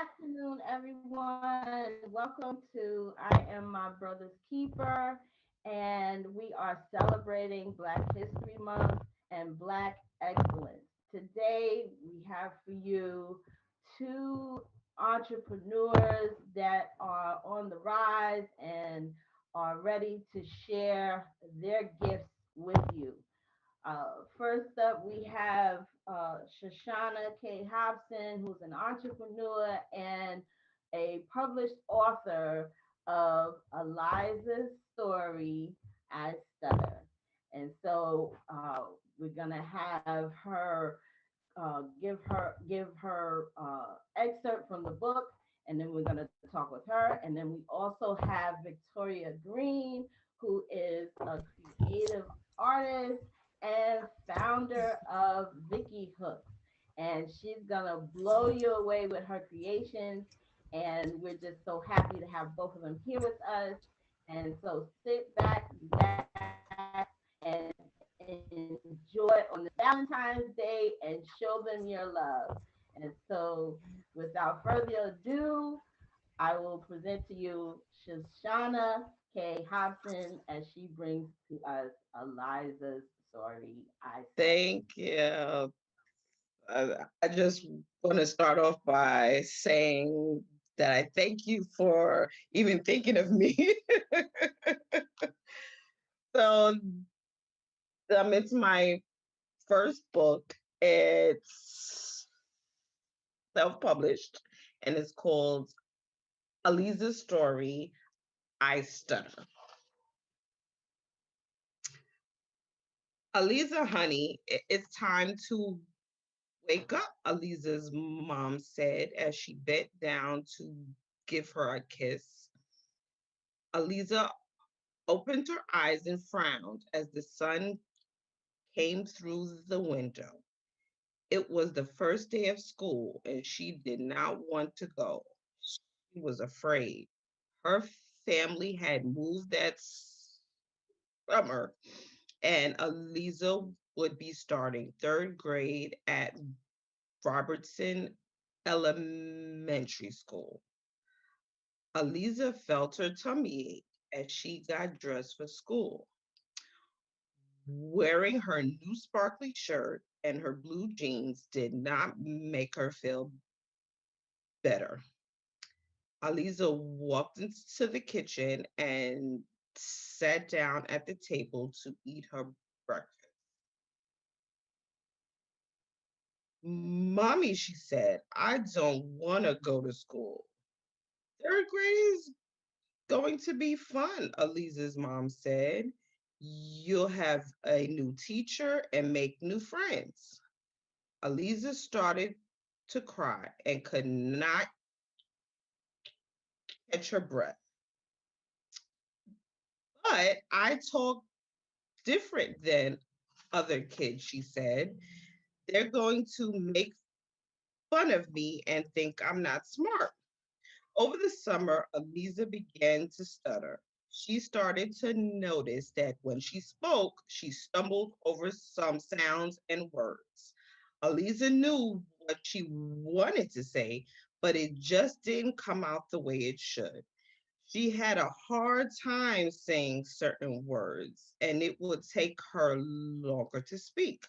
afternoon, everyone. Welcome to I Am My Brother's Keeper, and we are celebrating Black History Month and Black Excellence. Today, we have for you two entrepreneurs that are on the rise and are ready to share their gifts with you. First up, we have Shoshanah K. Hobson, who's an entrepreneur and a published author of Alizah's story as Stutter. And so we're gonna have her give her excerpt from the book, and then we're gonna talk with her. And then we also have Victoria Green, who is a creative artist and founder of Vicki Hooks, and she's gonna blow you away with her creations. And we're just so happy to have both of them here with us. And so sit back, relax, and enjoy on this Valentine's Day and show them your love. And so, without further ado, I will present to you Shoshana K. Hobson as she brings to us Eliza's story, I Stutter. Thank you. I just want to start off by saying that I thank you for even thinking of me. So, it's my first book. It's self-published, and it's called Alizah's Story, I Stutter. Alizah, honey, it's time to wake up, Alizah's mom said as she bent down to give her a kiss. Alizah opened her eyes and frowned as the sun came through the window. It was the first day of school, and she did not want to go. She was afraid. Her family had moved that summer, and Alizah would be starting third grade at Robertson Elementary School. Alizah felt her tummy ache as she got dressed for school. Wearing her new sparkly shirt and her blue jeans did not make her feel better. Alizah walked into the kitchen and sat down at the table to eat her breakfast. Mommy, she said, I don't want to go to school. Third grade is going to be fun, Alizah's mom said. You'll have a new teacher and make new friends. Alizah started to cry and could not catch her breath. But I talk different than other kids, she said. They're going to make fun of me and think I'm not smart. Over the summer, Alizah began to stutter. She started to notice that when she spoke, she stumbled over some sounds and words. Alizah knew what she wanted to say, but it just didn't come out the way it should. She had a hard time saying certain words, and it would take her longer to speak.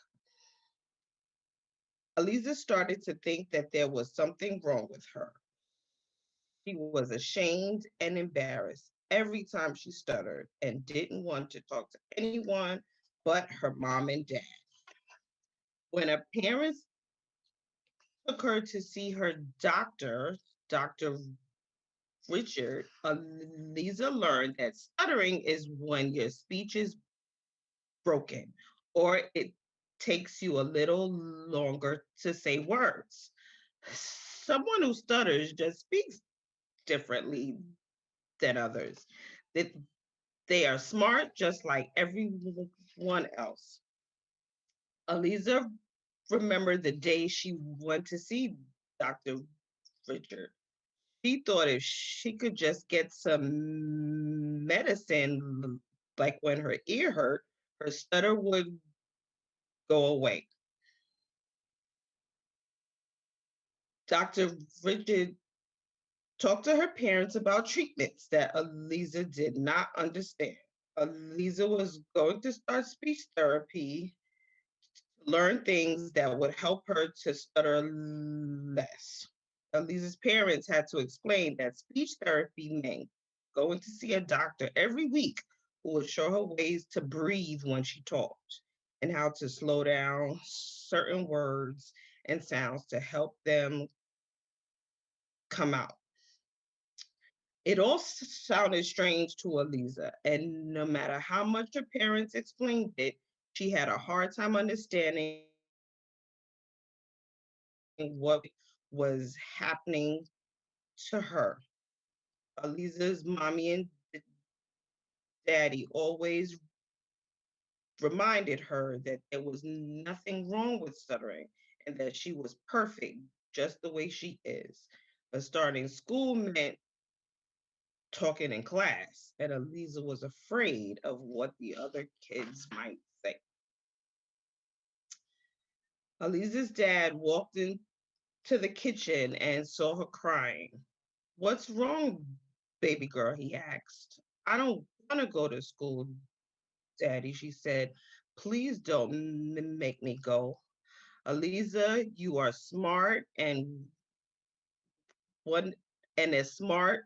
Alizah started to think that there was something wrong with her. She was ashamed and embarrassed every time she stuttered and didn't want to talk to anyone but her mom and dad. When her parents took her to see her doctor, Dr. Richard, Lisa learned that stuttering is when your speech is broken or it takes you a little longer to say words. Someone who stutters just speaks differently than others. That they are smart just like everyone else. Aliza remembered the day she went to see Dr. Richard. She thought if she could just get some medicine, like when her ear hurt, her stutter would go away. Dr. Richard Talked to her parents about treatments that Alizah did not understand. Alizah was going to start speech therapy to learn things that would help her to stutter less. Alizah's parents had to explain that speech therapy meant going to see a doctor every week who would show her ways to breathe when she talked and how to slow down certain words and sounds to help them come out. It all sounded strange to Alizah, and no matter how much her parents explained it, she had a hard time understanding what was happening to her. Alizah's mommy and daddy always reminded her that there was nothing wrong with stuttering and that she was perfect just the way she is. But starting school meant talking in class, and Alizah was afraid of what the other kids might say. Alizah's dad walked into the kitchen and saw her crying. What's wrong, baby girl? He asked. I don't want to go to school, Daddy, she said. Please don't make me go. Alizah, you are smart one and as smart.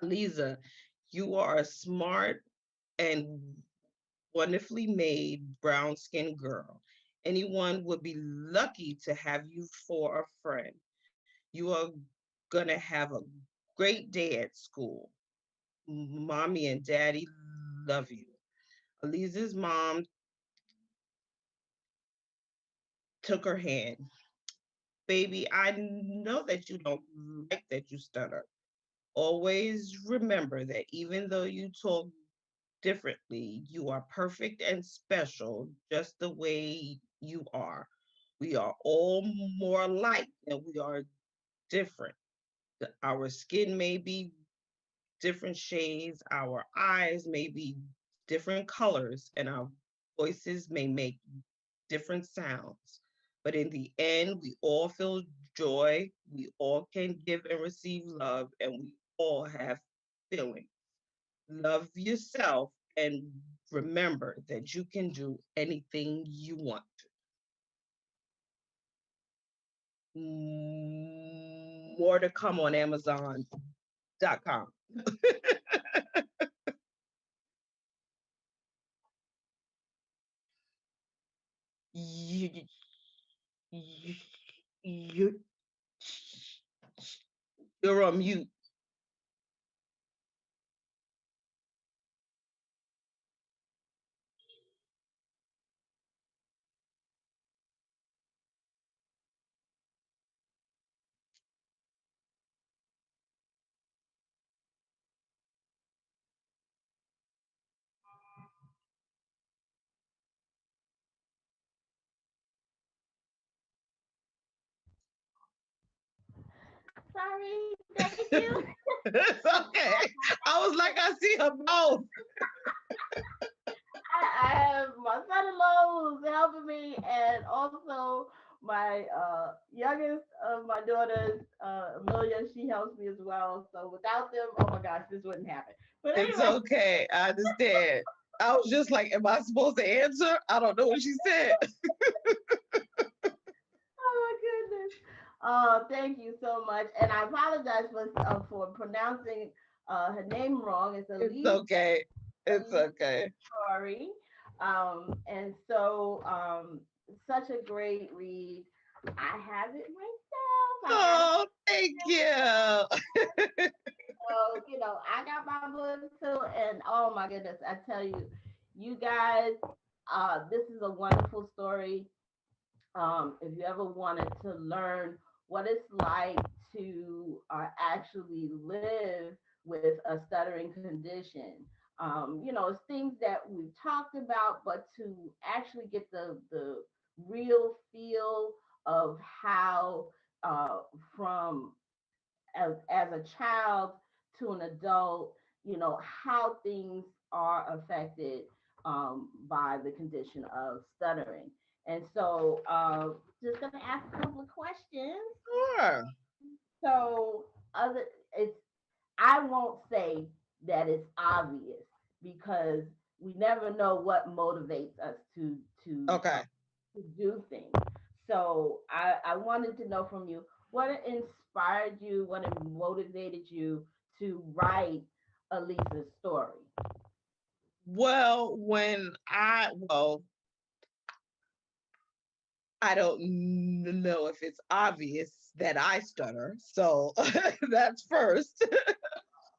Alizah, you are a smart and wonderfully made brown skinned girl. Anyone would be lucky to have you for a friend. You are gonna have a great day at school. Mommy and daddy love you. Alizah's mom took her hand. Baby, I know that you don't like that you stutter. Always remember that even though you talk differently, you are perfect and special just the way you are. We are all more alike than we are different. Our skin may be different shades, our eyes may be different colors, and our voices may make different sounds. But in the end, we all feel joy, we all can give and receive love, and we all have feelings. Love yourself and remember that you can do anything you want. More to come on Amazon.com. you, you, you, you're on mute. Sorry, thank you. It's okay. I was like, I see her mouth. I have my son-in-law who's helping me, and also my youngest of my daughters, Amelia. She helps me as well. So without them, oh my gosh, this wouldn't happen. But It's anyway, okay. I understand. I was just like, am I supposed to answer? I don't know what she said. oh my goodness. Thank you so much, and I apologize for pronouncing her name wrong. It's It's Elise. okay. It's Elise okay. Story. And so such a great read. I have it myself. I got it. Oh, thank you. So, I got my book too. And oh my goodness, I tell you, you guys, this is a wonderful story. If you ever wanted to learn what it's like to actually live with a stuttering condition, it's things that we've talked about, but to actually get the real feel of how from as a child to an adult, how things are affected by the condition of stuttering. And so, just going to ask a couple of questions. Sure. So, other, it's, I won't say that it's obvious because we never know what motivates us Okay. to do things. So I wanted to know from you what inspired you, what motivated you to write Alizah's story. Well, I don't know if it's obvious that I stutter. So that's first.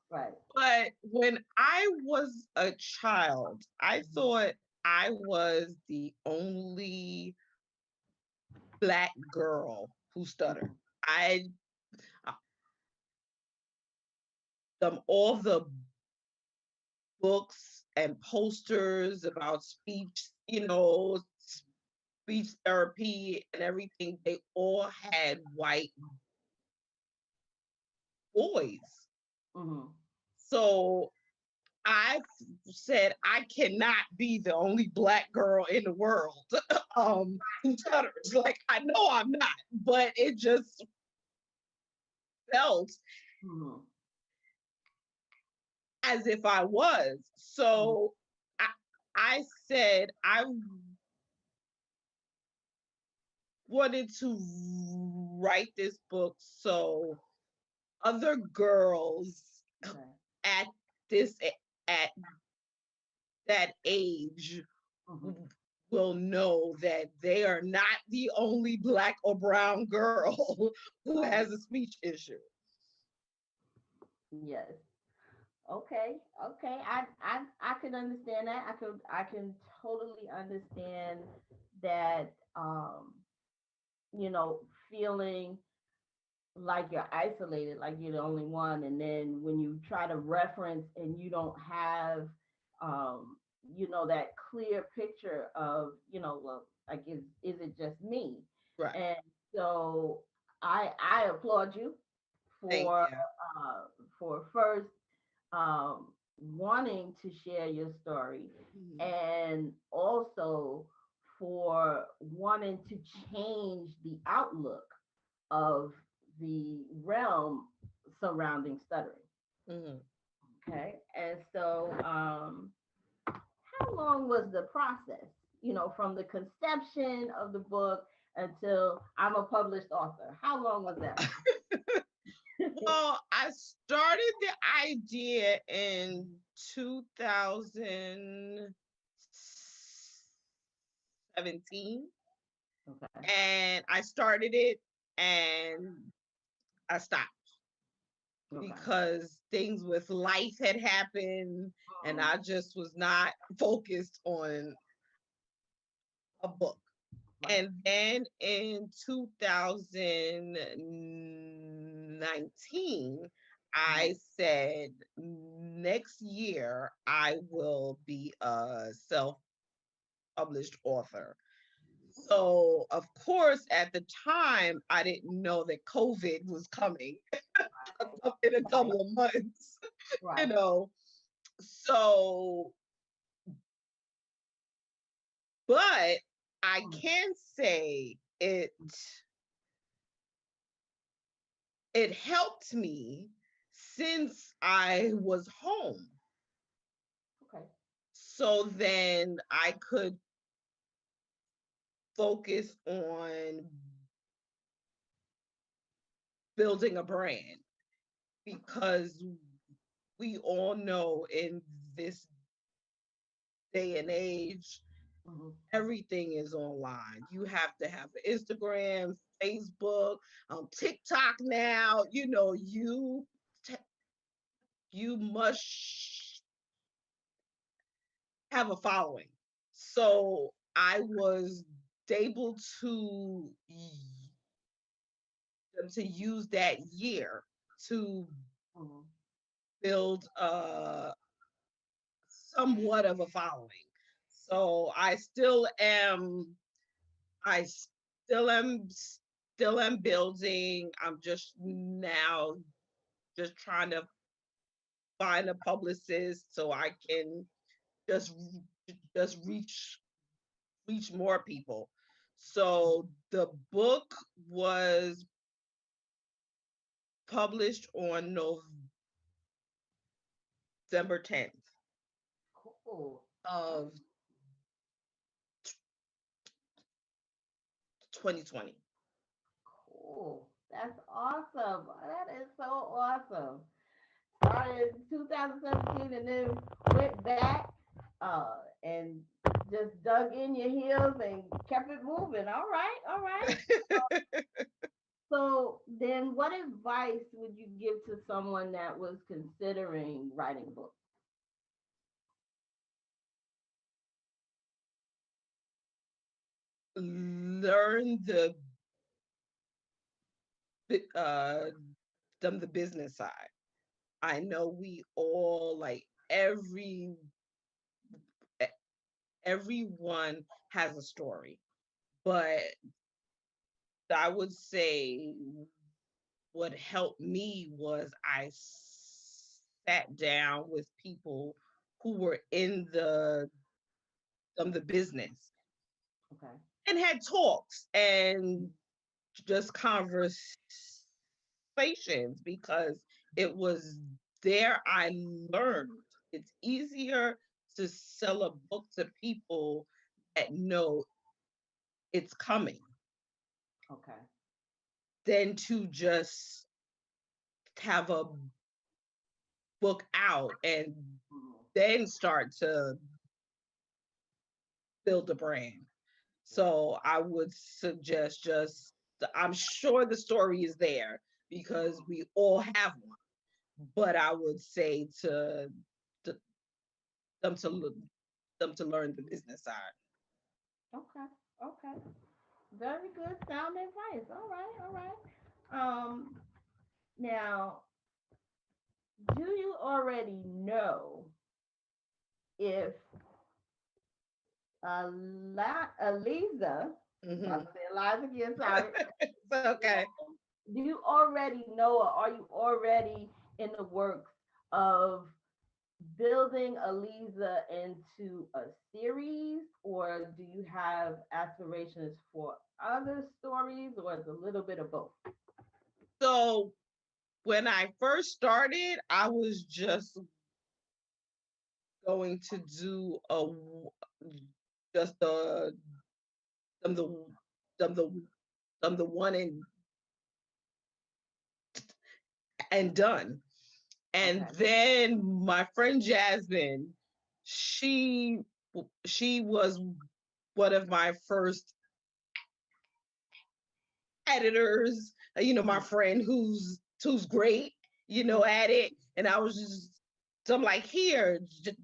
Right. But when I was a child, I Mhm. thought I was the only Black girl who stuttered. Mhm. I all the books and posters about speech, speech therapy and everything, they all had white boys. Mhm. So I said I cannot be the only Black girl in the world who stutters. Like I know I'm not, but it just felt Mhm. as if I was. Mhm. So I, I said I wanted to write this book so other girls Okay. at this at that age Mhm. will know that they are not the only Black or brown girl who Right. has a speech issue. Yes. Okay. Okay. I can understand that. I can totally understand that. You know, feeling like you're isolated, like you're the only one, and then when you try to reference and you don't have, um, that clear picture of, well, like is it just me? Right. And so I applaud you Thank for you. uh, for first wanting to share your story, Mhm. and also for wanting to change the outlook of the realm surrounding stuttering. Mhm. Okay. And so, how long was the process, from the conception of the book until I'm a published author? How long was that Well, I started the idea in 2017, okay. and I started it and I stopped Okay. because things with life had happened and Mhm. I just was not focused on a book. Right. And then in 2019, Mhm. I said next year I will be a self published author. Okay. So, of course, at the time, I didn't know that COVID was coming in a Right. couple of months, you Right. know. So, but I Mhm. can say it helped me since I was home. Okay. So then I could focus on building a brand Okay. because we all know in this day and age, Mhm. everything is online. You have to have an Instagram, Facebook, TikTok now. You must have a following. So I was able to use that year to Mhm. build somewhat of a following. So I still am building. I'm just now just trying to find a publicist so I can just just reach more people. So the book was published on November 10th Cool. of 2020. Cool. That's awesome. That is so awesome. Started in 2017 and then went back and just dug in your heels and kept it moving. All right, all right. So then what advice would you give to someone that was considering writing a book? Learn uh the business side. I know we all like e- everyone has a story, but I would say what helped me was I sat down with people who were in the business Okay. and had talks and just conversations because it was there I learned. It's easier to sell a book to people that know it's coming Okay. than to just have a book out and Mhm. then start to build a brand. Yeah. So I would suggest just, I'm sure the story is there because Mhm. we all have one, but I would say to them to learn the business side. Okay. Okay. Very good sound advice. All right. All right. Um, now, do you already know if Alizah, about Hmm. to say Elijah again, sorry. Okay. Do you already know, or are you already in the works of building Alizah into a series, or do you have aspirations for other stories, or it's a little bit of both? So when I first started, I was just going to do a just the the the one and done. And Okay. then my friend Jasmine, she she was one of my first editors. My Mhm. friend who's great, at it. And I was so I'm like, here, just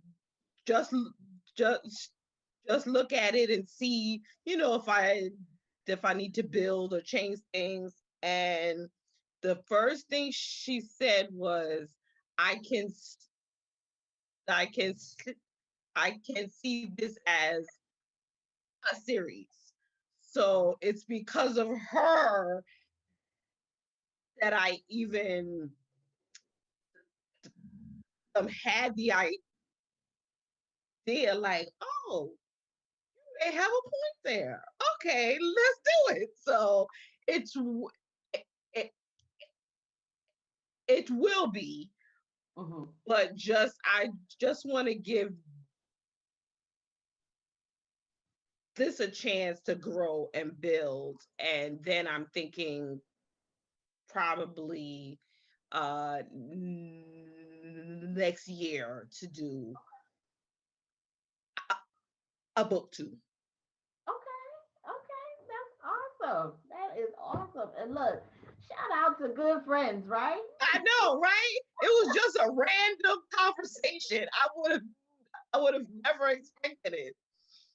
just just look at it and see, if I need to build or change things. And the first thing she said was, I can I can I can see this as a series. So it's because of her that I even had the idea, like, oh, they have a point there. Okay, let's do it. So it's it, it will be, Mhm. but I just want to give this a chance to grow and build. And then I'm thinking probably next year to do a book too. Okay. Okay. That's awesome. That is awesome. And look, shout out to good friends, right? I know, right? It was just a random conversation. I would have never expected it.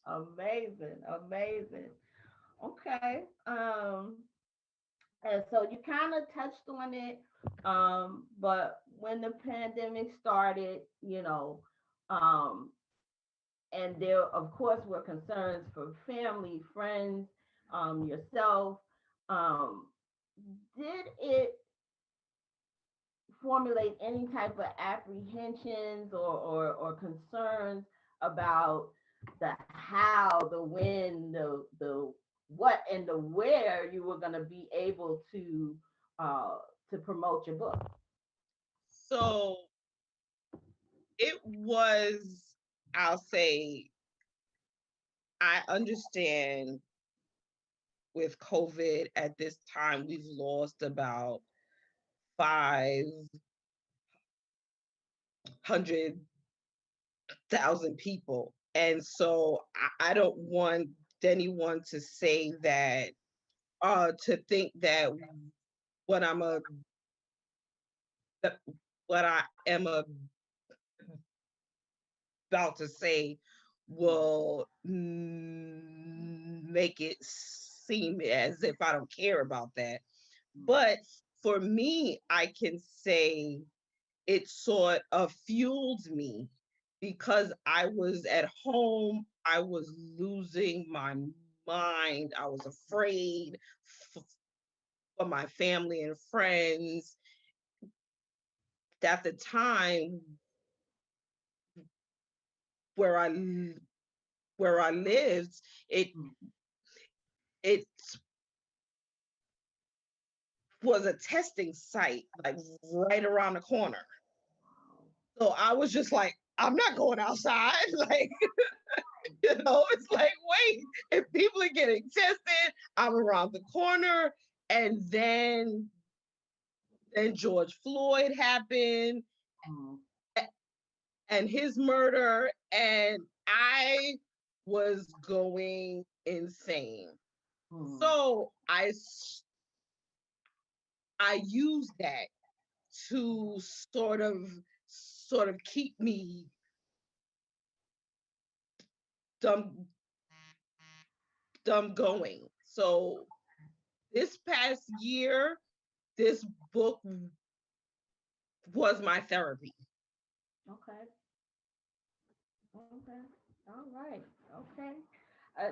Amazing. Amazing. Okay. And so you kind of touched on it, but when the pandemic started, um, and there, of course, were concerns for family, friends, yourself. Um, did it formulate any type of apprehensions or concerns about the how, the when, the what, and the where you were going to be able to promote your book? So it was, I'll say, I understand with COVID at this time, we've lost about 500,000 people. And so I don't want anyone to say that, to think that what I'm a, that what I am about to say will make it seem as if I don't care about that. But for me, I can say it sort of fueled me because I was at home, I was losing my mind, I was afraid for my family and friends. At the time where I where I lived, it was a testing site like right around the corner. So I was just like, I'm not going outside. Like, it's like, wait, if people are getting tested, I'm around the corner. And then George Floyd happened and his murder, and I was going insane. So I used that to sort of keep me dumb going. So this past year, this book was my therapy. Okay. Okay. All right. Okay.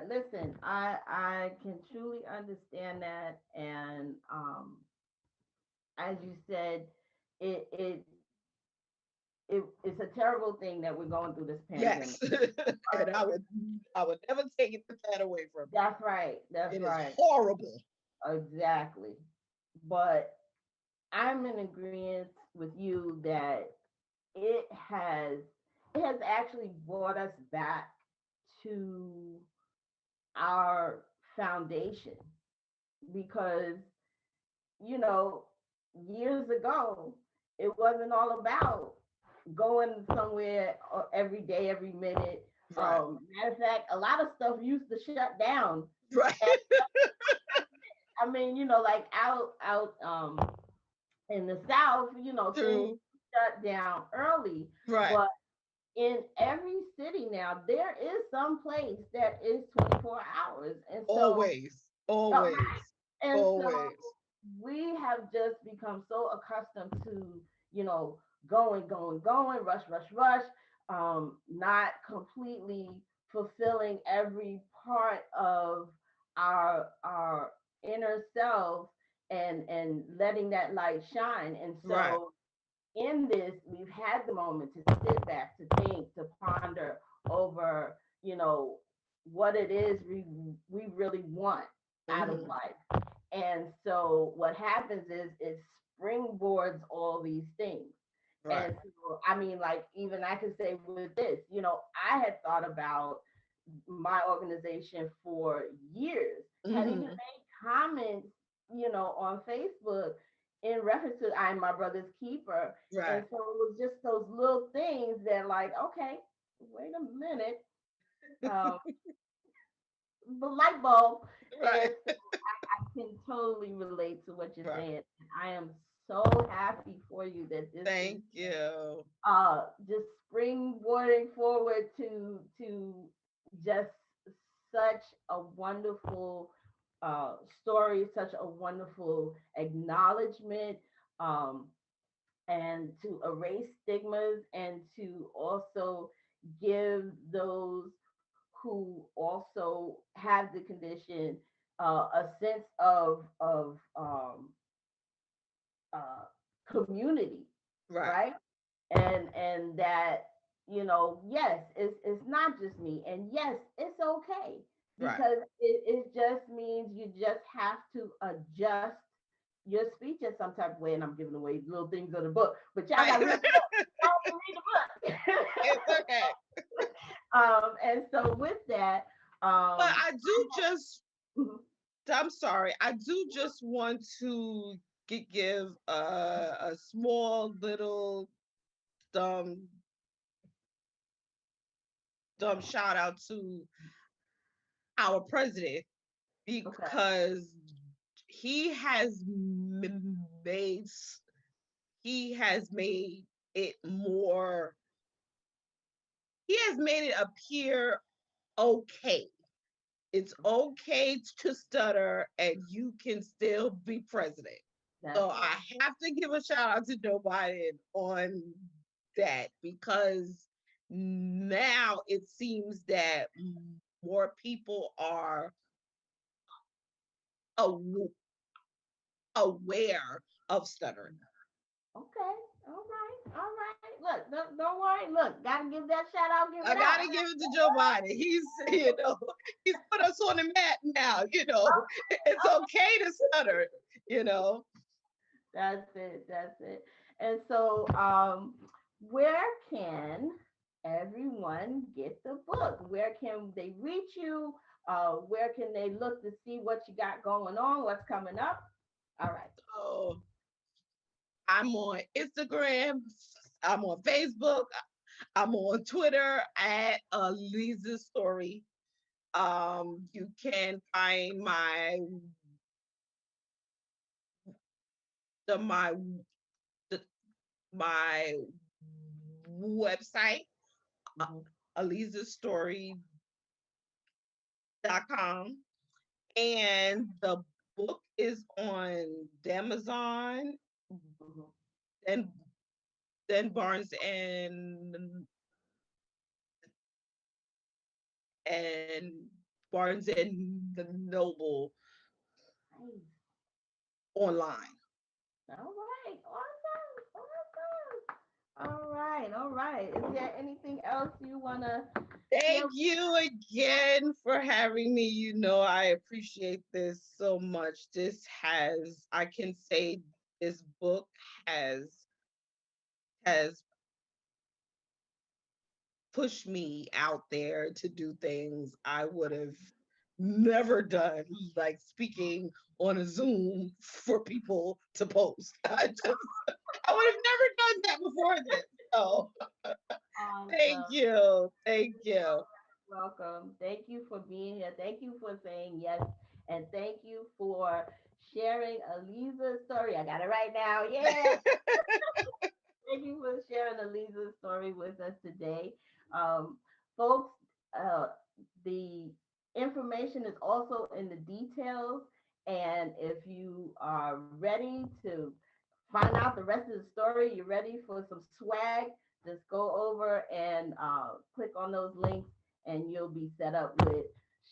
Listen, I can truly understand that, and as you said, it it it's a terrible thing that we're going through this pandemic. Yes. And I would never take that away from you. That's right. That's It is right. horrible. Exactly. But I'm in agreement with you that it has it has actually brought us back to our foundation, because you know years ago it wasn't all about going somewhere every day, every minute. Right. Matter of fact, a lot of stuff used to shut down. Right. I mean, like out in the South, things True. shut down early. Right. But in every city now, there is some place that is 24 hours. And so, Always. uh, Always. and so Always. we have just become so accustomed to, going, rush, not completely fulfilling every part of our inner self, and letting that light shine. And Right. so in this, we've had the moment to sit back, to think, to ponder over, what it is we really want out of Hmm. life. And so what happens is it springboards all these things. Right. And so, I mean, like, even I could say with this, I had thought about my organization for years, had even Hmm. made comments, on Facebook in reference to I'm my brother's keeper. And Right. so it was just those little things that, like, okay, wait a minute, um, the light bulb. And Right. so I can totally relate to what you're Right. saying. And I am so happy for you that this is Thank you. just springboarding forward to just such a wonderful story, such a wonderful acknowledgement, um, and to erase stigmas, and to also give those who also have the condition a sense of uh, community, Right. right? And that, yes, it's not just me, and yes, it's okay, Right. because it just means you just have to adjust your speech in some type of way, and I'm giving away little things of the book, but y'all Right. gotta read the book. Y'all have to read the It's okay. book. And so with that, But I do I just, mhm, I'm sorry, I do just want to give a small little dumb shout out to our president okay, because he has made he has made it more he has made it appear okay. It's okay to stutter and you can still be president. that's So right. I have to give a shout out to Joe Biden on that because now it seems that more people are aware of stuttering. Okay, all right, all right. Look, don't worry. Look, gotta give that shout out, give I it out. gotta give it to Joe Biden. He's, he's put us on the map now. It's okay to stutter. You know, That's it. That's it. And so, where can everyone get the book? Where can they reach you? Where can they look to see what you got going on? What's coming up? All right. so I'm on Instagram. I'm on Facebook. I'm on Twitter at Alizah Story. You can find the my the, my website, uh, Mhm, AlizahStory.com, and the book is on Amazon, mhm. then Barnes and Barnes and Noble Nice. online. All right. Awesome. Awesome. All right. All right. Is there anything else you want to share? Thank you again for having me. I appreciate this so much. I can say this book has pushed me out there to do things I would have never done, like speaking on a Zoom for people to post. I would have never done that before this. So thank Awesome. you. Thank you. Welcome. Thank you for being here. Thank you for saying yes. And thank you for sharing Alizah's story. I got it right now. Yeah. Thank you for sharing Alizah's story with us today. Um, Folks, uh, the information is also in the details. And if you are ready to find out the rest of the story, you're ready for some swag, just go over and click on those links and you'll be set up with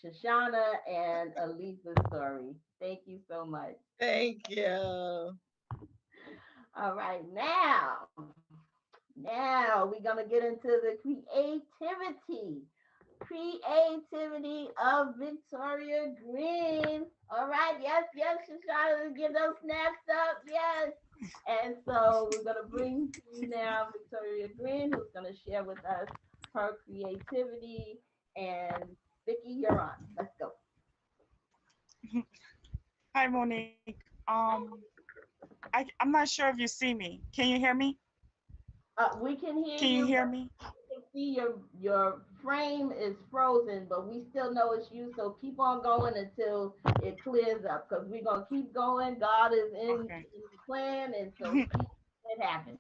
Shoshanah and Alizah's story. Thank you so much. Thank you. All right, now we're gonna get into the creativity of Victoria Green. All right, yes, yes, Shoshana, give those snaps up, yes. And so we're gonna bring to you now Victoria Green, who's gonna share with us her creativity. And Vicki, you're on. Let's go. Hi, Monique. I'm not sure if you see me. Can you hear me? We can hear Can you you, hear but me? we can see your frame is frozen, but we still know it's you. So keep on going until it clears up, because we're gonna keep going. God is Okay. in the plan, and so keep it happen.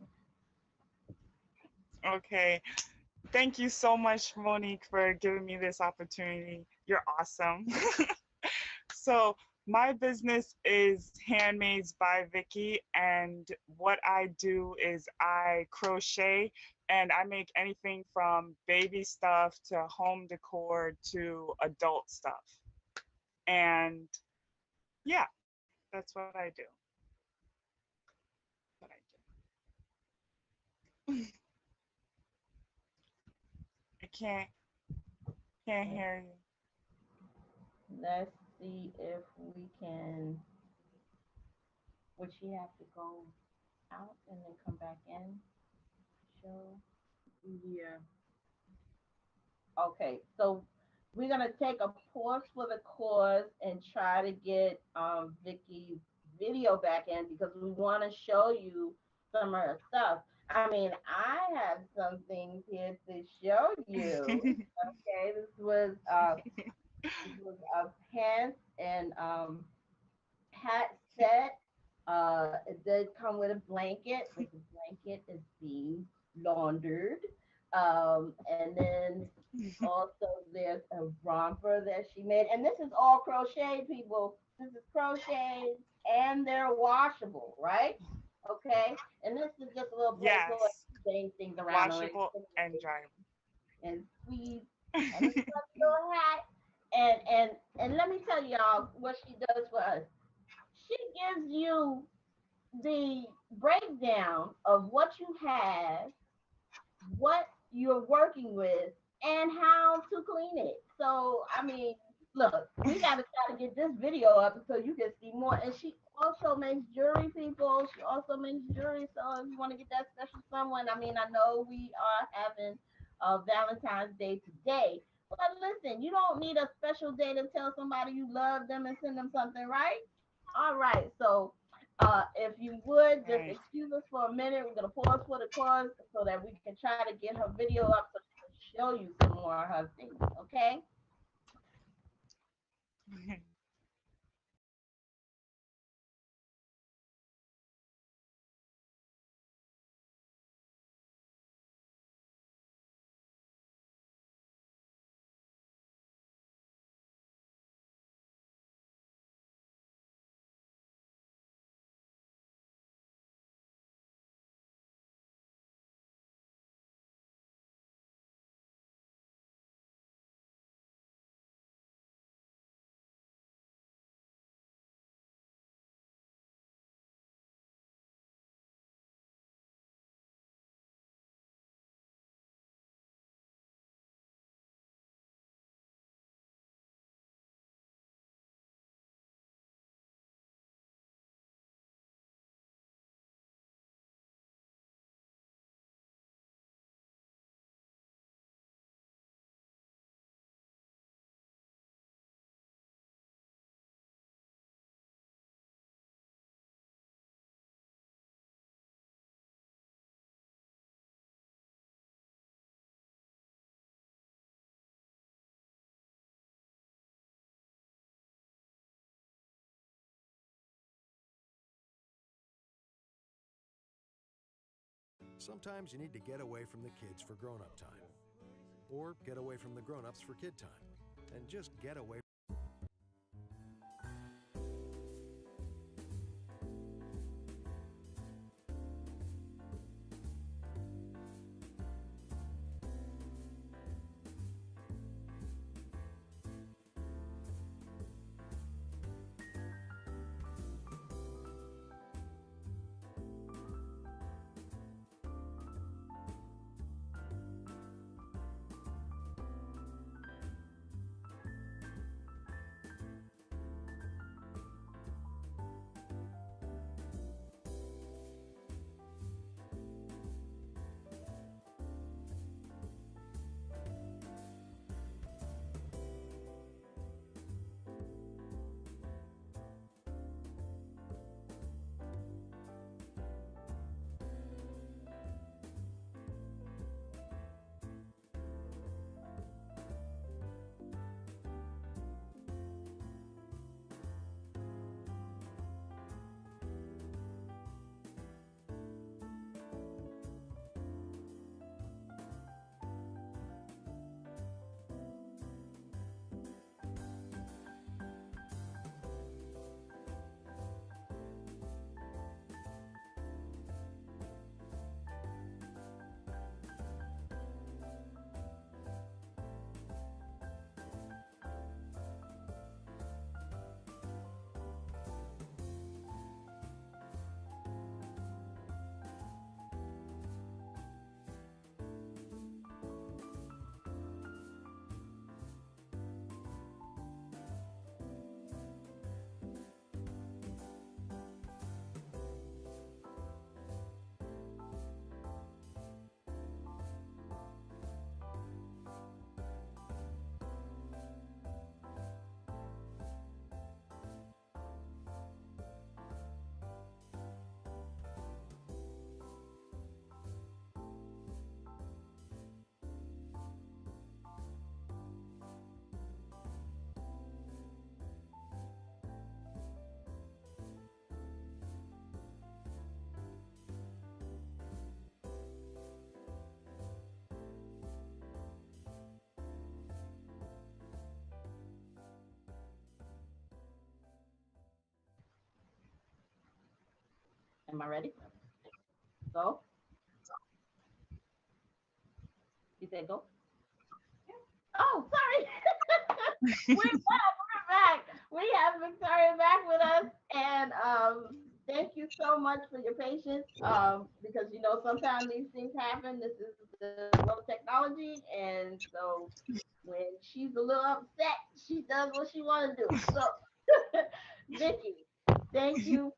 Okay. Thank you so much, Monique, for giving me this opportunity. You're awesome. So, my business is Handmaids by Vicki, and what I do is I crochet and I make anything from baby stuff to home decor to adult stuff. And yeah, that's what I do. What I do. I can't hear you. Let's see if we can Would she have to go out and then come back in? Show. Yeah. Okay, so we're gonna take a pause for the cause and try to get Vicky's video back in because we want to show you some of her stuff. I mean, I have some things here to show you. Okay, this was a pants and hat set. It did come with a blanket, but the blanket is being laundered. And then also there's a romper that she made, and this is all crochet, people. This is crochet, and they're washable, right? Okay, and this is just a little place where Yes. getting things around on it Washable and dryable. and squeeze and a little hat. And let me tell y'all what she does for us. She gives you the breakdown of what you have, what you're working with, and how to clean it. So, I mean, look, we got to try to get this video up so you can see more. And she also makes jewelry, people. She also makes jewelry. So, if you want to get that special someone, I mean, I know we are having Valentine's Day today. But listen, you don't need a special day to tell somebody you love them and send them something, right? All right. So, if you would just Right. excuse us for a minute, we're gonna pause for the cause so that we can try to get her video up so she can show you some more of her things. Okay. Sometimes you need to get away from the kids for grown-up time, or get away from the grown-ups for kid time, and just get away. Am I ready? Go. You said go. Oh, sorry. We're back. We have Victoria back with us, and thank you so much for your patience. Because sometimes these things happen. This is the world of technology, and so when she's a little upset, she does what she want to do. So, Vicki, thank you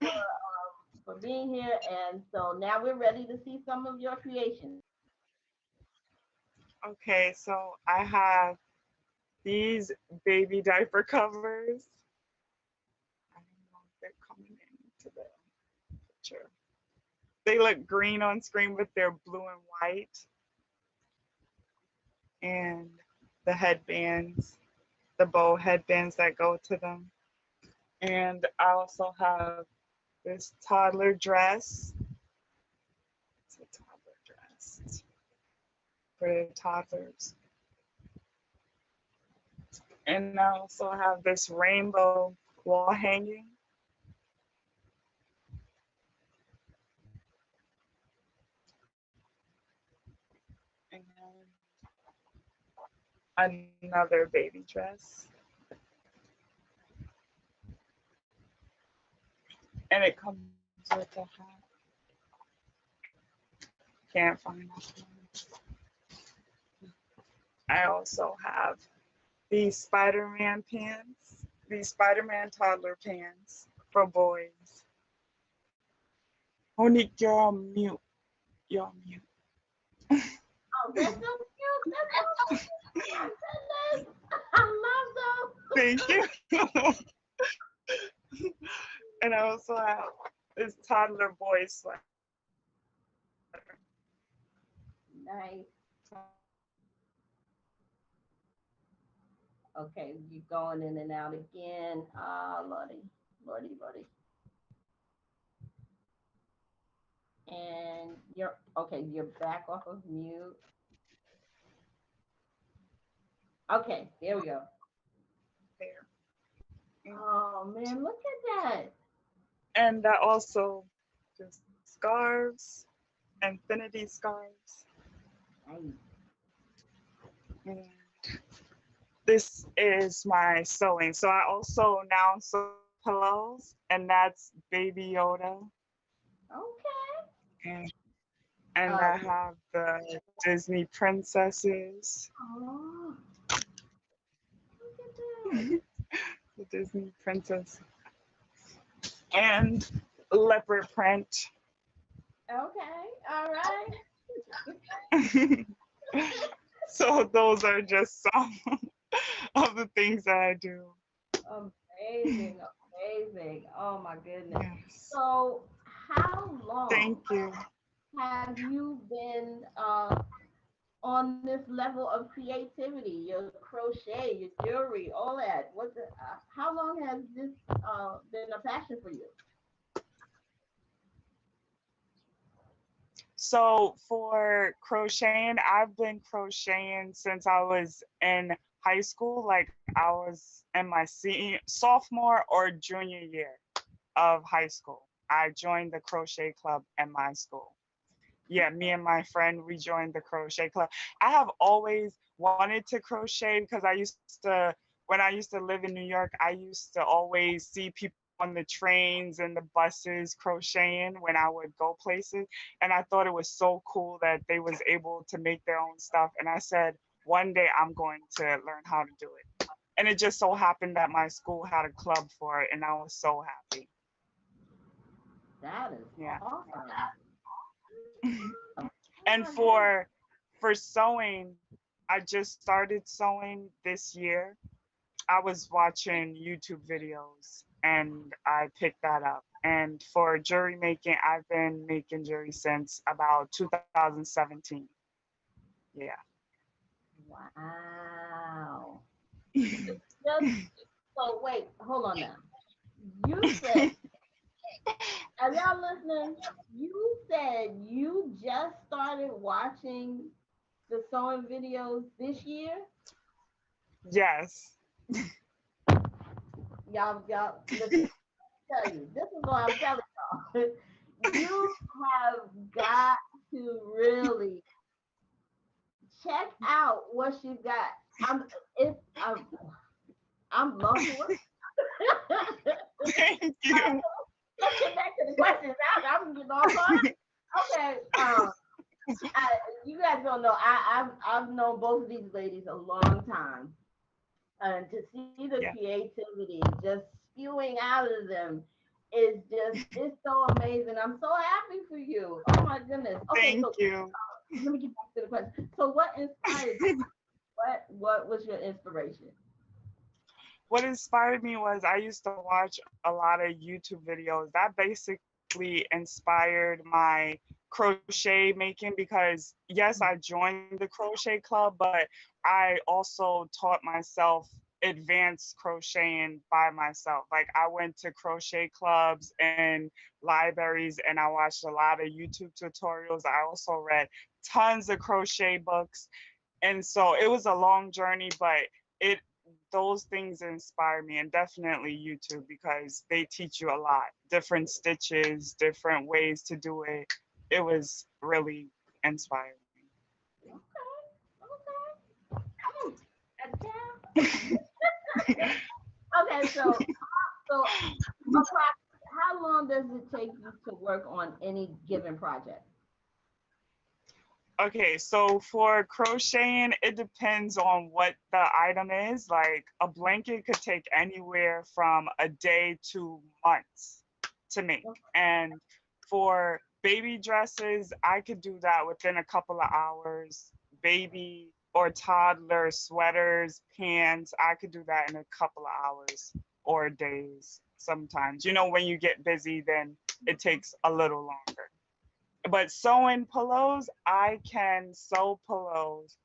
for being here, and so now we're ready to see some of your creations. Okay, so I have these baby diaper covers. I don't know if they're coming into the picture. They look green on screen, but they're blue and white. And the headbands, the bow headbands that go to them. And I also have this toddler dress. It's a toddler dress for the toddlers. And I also have this rainbow wall hanging. And another baby dress. And it comes with a hat. Can't find it. I also have these Spider-Man pants, these Spider-Man toddler pants for boys. Monique, you're on mute. You're on mute. Oh, that's so cute. That's so cute. Oh, my goodness. I love those. Thank you. And I also have this toddler boy sweater. Nice. Okay, you going in and out again. Ah, Lordy, Lordy, Lordy. And you're okay. You're back off of mute. Okay, there we go. There. Oh man, look at that. And I also just scarves, infinity scarves. Nice. And this is my sewing. So I also now sew pillows, and that's Baby Yoda. Okay. And, and Uh, I have the Disney princesses, oh, look at that. the Disney princess, and leopard print. Okay, all right. So those are just some of the things that I do. Amazing, amazing. Oh my goodness. Yes. So, how long Thank you. have you been on this level of creativity? Your crochet, your jewelry, all that. How long has this been a passion for you? So for crocheting, I've been crocheting since I was in high school. Like I was in my sophomore or junior year of high school. I joined the crochet club in my school. Yeah, me and my friend, we joined the crochet club. I have always wanted to crochet because when I used to live in New York, I used to always see people on the trains and the buses crocheting when I would go places. And I thought it was so cool that they was able to make their own stuff. And I said, one day I'm going to learn how to do it. And it just so happened that my school had a club for it, and I was so happy. That is Yeah. awesome. And for sewing, I just started sewing this year. I was watching YouTube videos and I picked that up. And for jewelry making, I've been making jewelry since about 2017. Yeah. Wow. So wait, hold on now. You said, are y'all listening? You said you just started watching the sewing videos this year. Yes. Y'all, listen. Tell you, this is what I'm telling y'all. you have got to really check out what she got. I'm it's I'm lost for words. Thank you. Let's get back to the questions. I'm getting all caught up. Okay. You guys don't know. I've known both of these ladies a long time, and to see the Yeah. creativity just spewing out of them is just it's so amazing. I'm so happy for you. Oh my goodness. Okay, Thank so you. let me get back to the question. So what inspired you? What was your inspiration? What inspired me was I used to watch a lot of YouTube videos that basically inspired my crochet making because yes, I joined the crochet club, but I also taught myself advanced crocheting by myself. Like I went to crochet clubs and libraries and I watched a lot of YouTube tutorials. I also read tons of crochet books. And so it was a long journey, but it those things inspire me and definitely YouTube because they teach you a lot. Different stitches, different ways to do it. It was really inspiring. Okay. Okay. Okay. So how long does it take you to work on any given project? Okay, so for crocheting, it depends on what the item is. Like a blanket could take anywhere from a day to months to make. And for baby dresses, I could do that within a couple of hours. Baby or toddler sweaters, pants, I could do that in a couple of hours or days sometimes. You know, when you get busy, then it takes a little longer. But sewing pillows, I can sew pillows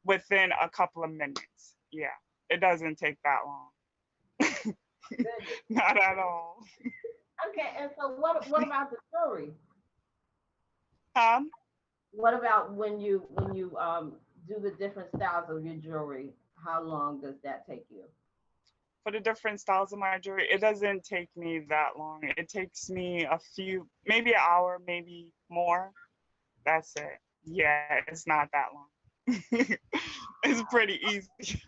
within a couple of minutes. Yeah, it doesn't take that long. Goodness. Not at all. Okay, and so what about the jewelry? Um, What about when you do the different styles of your jewelry? How long does that take you? for the different styles of my jewelry, it doesn't take me that long. It takes me a few, maybe an hour, maybe more. That's it. Yeah, it's not that long. It's pretty easy.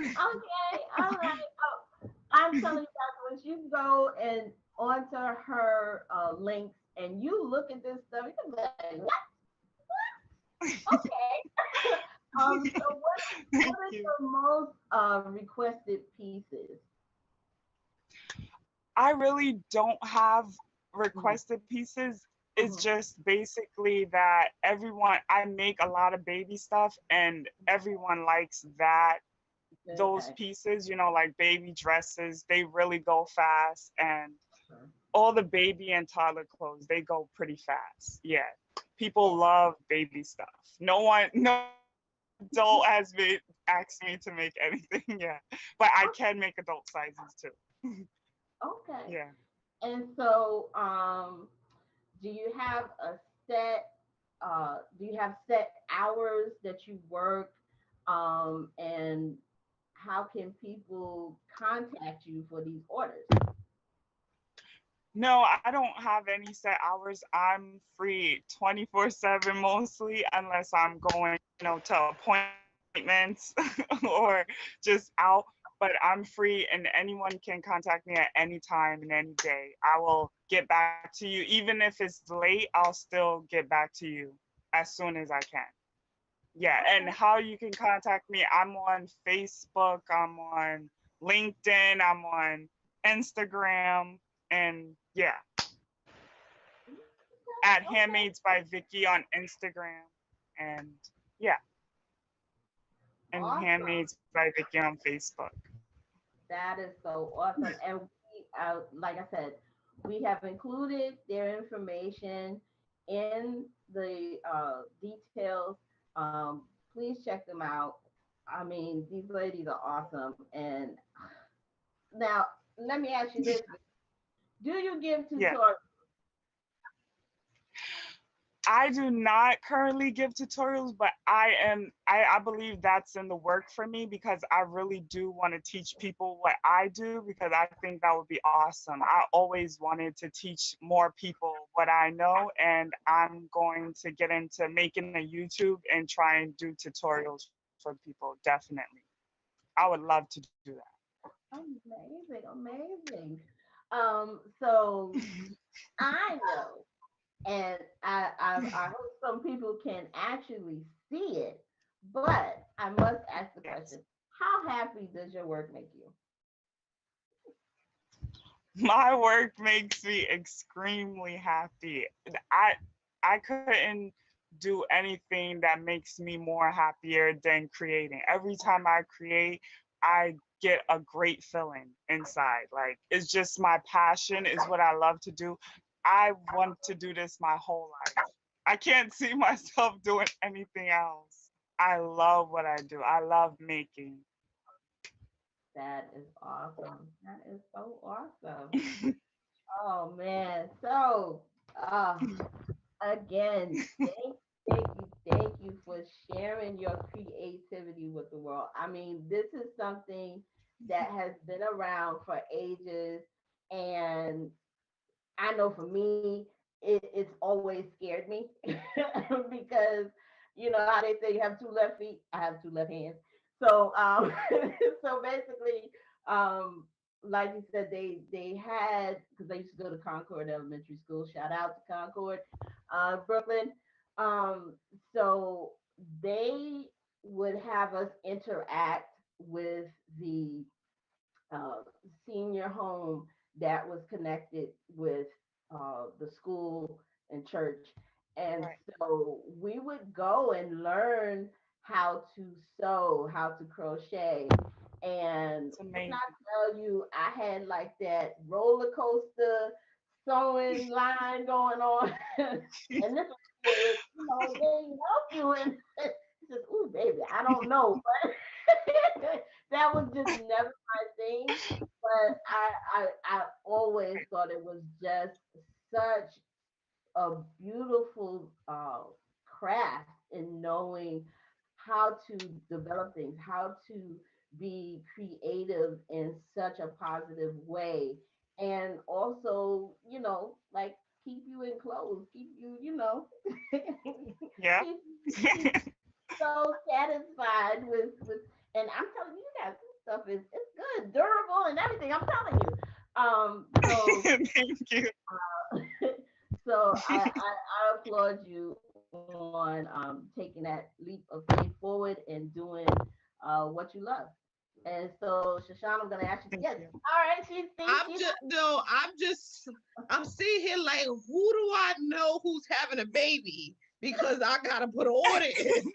Okay, all right. Oh, I'm telling you guys, once you go and onto her links and you look at this stuff, you're gonna be like, okay. So Thank what is you. the most requested pieces? I really don't have Mhm, requested pieces. It's mhm. just basically that everyone, I make a lot of baby stuff and everyone likes that, those Okay. pieces, you know, like baby dresses, they really go fast. And Sure. all the baby and toddler clothes, they go pretty fast. Yeah. Yeah. People love baby stuff. No adult has been asked me to make anything yet, but I can make adult sizes too. Okay. Yeah. And so, do you have a set? Do you have set hours that you work? And how can people contact you for these orders? No, I don't have any set hours. I'm free 24/7 mostly, unless I'm going, you know, to appointments or just out. But I'm free and anyone can contact me at any time and any day. I will get back to you. Even if it's late, I'll still get back to you as soon as I can. Yeah, and Okay. how you can contact me, I'm on Facebook, I'm on LinkedIn, I'm on Instagram, and yeah, at Okay. Handmaids by Vicki on Instagram, and yeah, and Awesome. Handmaids by Vicki on Facebook. That is so awesome. And like I said, we have included their information in the details. Please check them out. I mean, these ladies are awesome. And now, let me ask you this: do you give Yeah. tutorials? I do not currently give tutorials, but I believe that's in the work for me because I really do want to teach people what I do because I think that would be awesome. I always wanted to teach more people what I know, and I'm going to get into making a YouTube and try and do tutorials for people, definitely. I would love to do that. Amazing, amazing. So I know, and I hope some people can actually see it, but I must ask the Yes. question: how happy does your work make you? My work makes me extremely happy. I I couldn't do anything that makes me more happier than creating. Every time I create, I get a great feeling inside. Like it's just my passion is what I love to do. I want to do this my whole life. I can't see myself doing anything else. I love what I do. I love making. That is awesome. That is so awesome. Oh man. So, uh, again, thank you for sharing your creativity with the world. I mean, this is something that has been around for ages, and I know for me, it's always scared me because you know how they say you have two left feet. I have two left hands. So so basically, um, like you said, they had because I used to go to Concord Elementary School. Shout out to Concord, Brooklyn. Um, so they would have us interact with the uh, senior home that was connected with the school and church. And Right. so we would go and learn how to sew, how to crochet. And It's when amazing. I tell you, I had like that roller coaster sewing line going on. And this was good, you know, they help you. And it's just, ooh, baby, I don't know. But that was just never my thing. But I always thought it was just such a beautiful craft in knowing how to develop things, how to be creative in such a positive way, and also, you know, like keep you in clothes, keep you, you know, Yeah. keep so satisfied with. And I'm telling you, guys, this stuff is it's good, durable, and everything. I'm telling you. So Thank you. so I applaud you on taking that leap of faith forward and doing what you love. And so, Shoshana, I'm going to ask you. Thank Yes. you. All right. I'm She's just no, I'm sitting here like, who do I know who's having a baby? Because I gotta put an order in.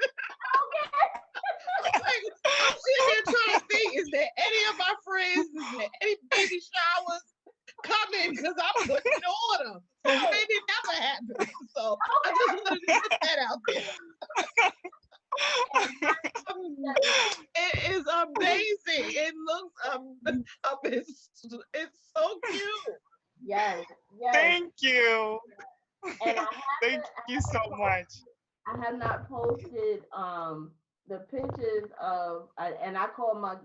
Like, I'm sitting here trying to think, is there any of my friends, is there any baby showers coming? Because I'm putting an order. So maybe it never happened. So I just wanted to put that out there. It is amazing. It looks it's so cute. yes, yes. Thank you. And Thank you so much. I have not posted the pictures of and I call my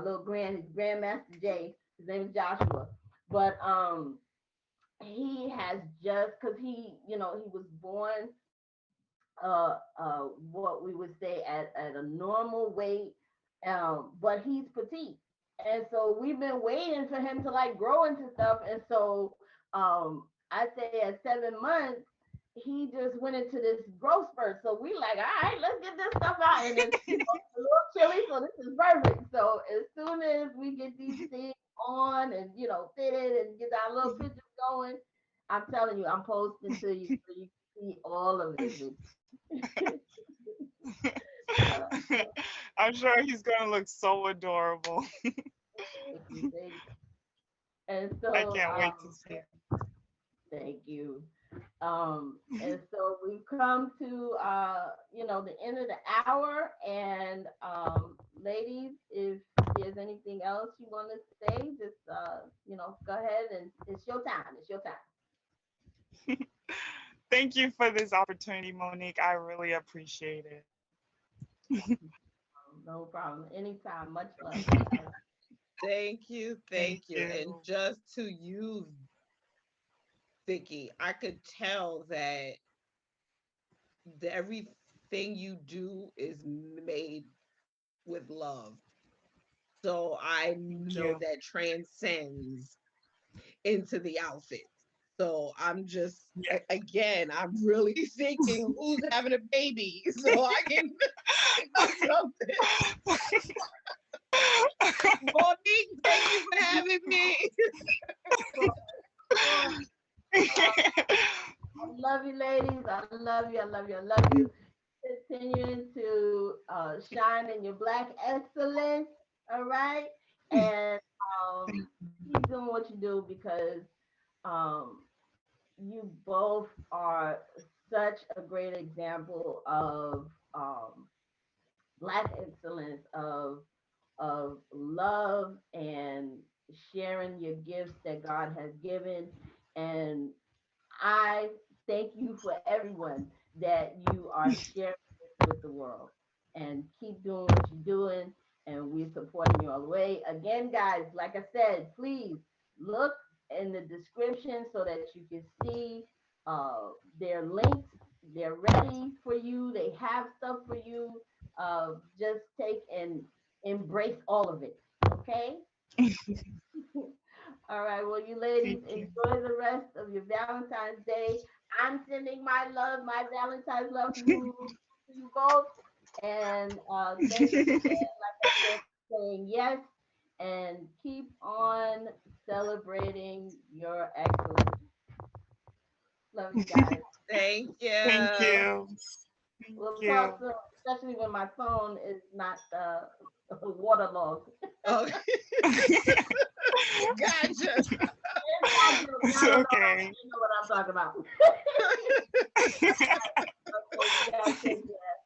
little grandmaster Jay. His name is Joshua, but he has just because he was born what we would say at a normal weight, but he's petite, and so we've been waiting for him to like grow into stuff, and so I say at 7 months he just went into this growth spurt. So we like, all right, let's get this stuff out, and it's a little chilly, so this is perfect. So as soon as we get these things on and fitted and get our little pictures going, I'm telling you, I'm posting to you so you can see all of it. Uh, I'm sure he's gonna look so adorable. thank you, thank you. And I so, can't wait to see it. thank you. And so we've come to the end of the hour. And ladies, if there's anything else you want to say, just go ahead and it's your time. It's your time. Thank you for this opportunity, Monique. I really appreciate it. No problem. Anytime. Much love, guys. Thank you, Thank thank you. And you. just to you, Vicki, I could tell that everything you do is made with love. So I Thank know you. that transcends into the outfit. So I'm just Yeah. again, I'm really thinking who's having a baby so I can do something. Monique, thank you for having me. Well, I love you, ladies. I love you. I love you. I love you. Continuing to shine in your black excellence. All right. And keep doing what you do because um, you both are such a great example of black excellence, of love and sharing your gifts that God has given. And I thank you for everyone that you are sharing this with the world. And keep doing what you're doing. And we're supporting you all the way. Again, guys, like I said, please look in the description so that you can see their links. They're ready for you. They have stuff for you. Just take and embrace all of it. Okay? All right. Well, you ladies Thank you. enjoy the rest of your Valentine's Day. I'm sending my love, my Valentine's love to you both. And thank you again, like I said, for saying yes. And keep on celebrating your excellence. Love you guys. Thank Thank you. you. Thank We'll you. talk soon, especially when my phone is not waterlogged. Okay, gotcha. Inside joke. It's Y'all don't okay. you know what I'm talking about. Okay, you guys take care.